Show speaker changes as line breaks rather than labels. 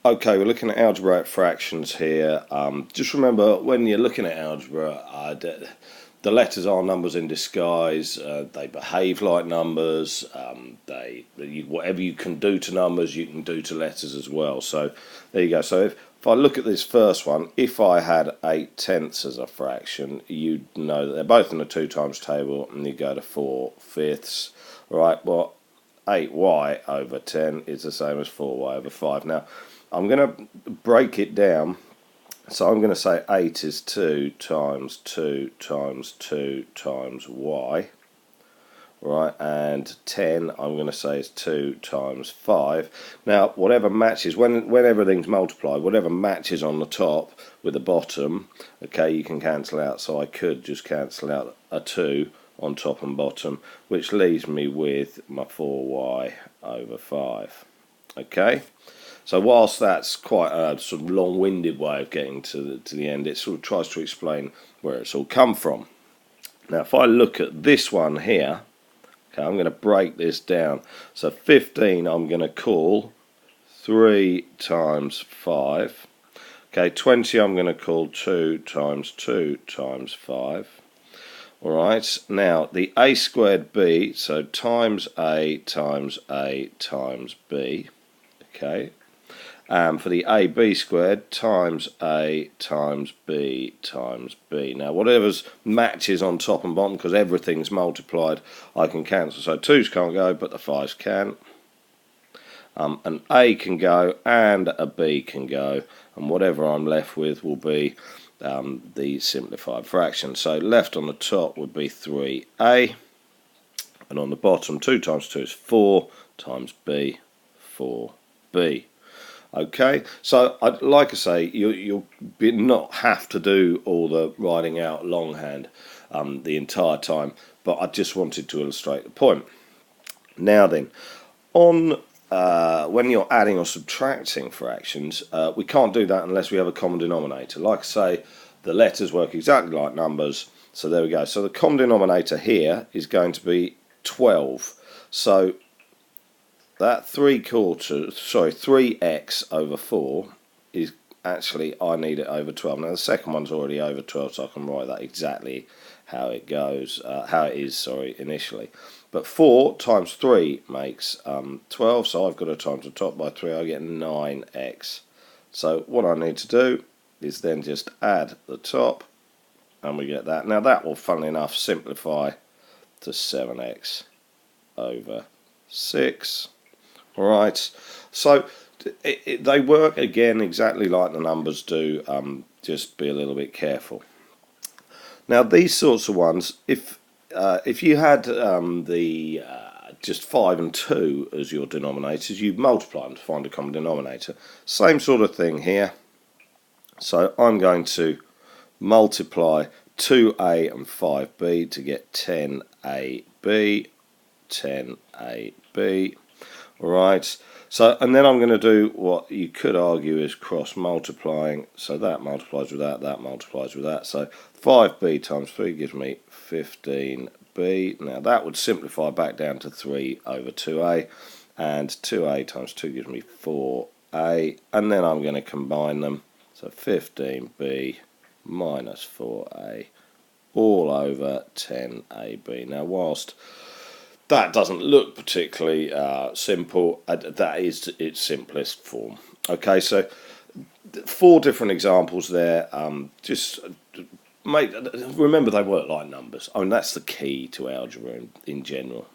Okay, we're looking at algebraic fractions here. Just remember, when you're looking at algebra, the letters are numbers in disguise. They behave like numbers. Whatever you can do to numbers, you can do to letters as well. So there you go. So if I look at this first one, if I had 8/10 as a fraction, you'd know that they're both in the 2 times table, and you go to 4/5. Right, well, 8y over 10 is the same as 4y over 5. Now, I'm going to break it down. So I'm going to say 8 is 2 times 2 times 2 times y. Right, and 10 I'm going to say is 2 times 5. Now, whatever matches, when everything's multiplied, whatever matches on the top with the bottom, okay, you can cancel out. So I could just cancel out a 2 on top and bottom, which leaves me with my 4y over 5. Okay, so whilst that's quite a sort of long-winded way of getting to the end, it sort of tries to explain where it's all come from. Now, if I look at this one here, okay, I'm going to break this down. So 15 I'm going to call 3 times 5. Okay, 20 I'm going to call 2 times 2 times 5. Alright, now the a squared b, so times a times a times b, okay, for the ab squared, times a times b times b. Now whatever's matches on top and bottom, because everything's multiplied, I can cancel. So 2's can't go, but the 5's can. An a can go and a b can go, and whatever I'm left with will be the simplified fraction. So left on the top would be 3a, and on the bottom 2 times 2 is 4 times b, 4b. Okay, so like I say, you'll not have to do all the writing out longhand the entire time, but I just wanted to illustrate the point. Now then, on when you're adding or subtracting fractions, we can't do that unless we have a common denominator. Like I say, the letters work exactly like numbers, so there we go. So the common denominator here is going to be 12. So that 3x over 4 is actually, I need it over 12. Now the second one's already over 12, so I can write that exactly how it goes, how it is, sorry, initially. But 4 times 3 makes 12, so I've got to times the top by 3, I get 9x. So what I need to do is then just add the top, and we get that. Now that will, funnily enough, simplify to 7x over 6. Alright, so they work again exactly like the numbers do, just be a little bit careful. Now these sorts of ones, if you had just 5 and 2 as your denominators, you multiply them to find a common denominator. Same sort of thing here. So I'm going to multiply 2a and 5b to get 10ab, 10ab. Alright, so and then I'm going to do what you could argue is cross multiplying. So that multiplies with that, that multiplies with that. So 5b times 3 gives me 15b. Now that would simplify back down to 3 over 2a, and 2a times 2 gives me 4a, and then I'm going to combine them. So 15b minus 4a all over 10ab. Now whilst that doesn't look particularly simple, that is its simplest form. Okay, so 4 different examples there. Just remember they work like numbers. I mean, that's the key to algebra in general.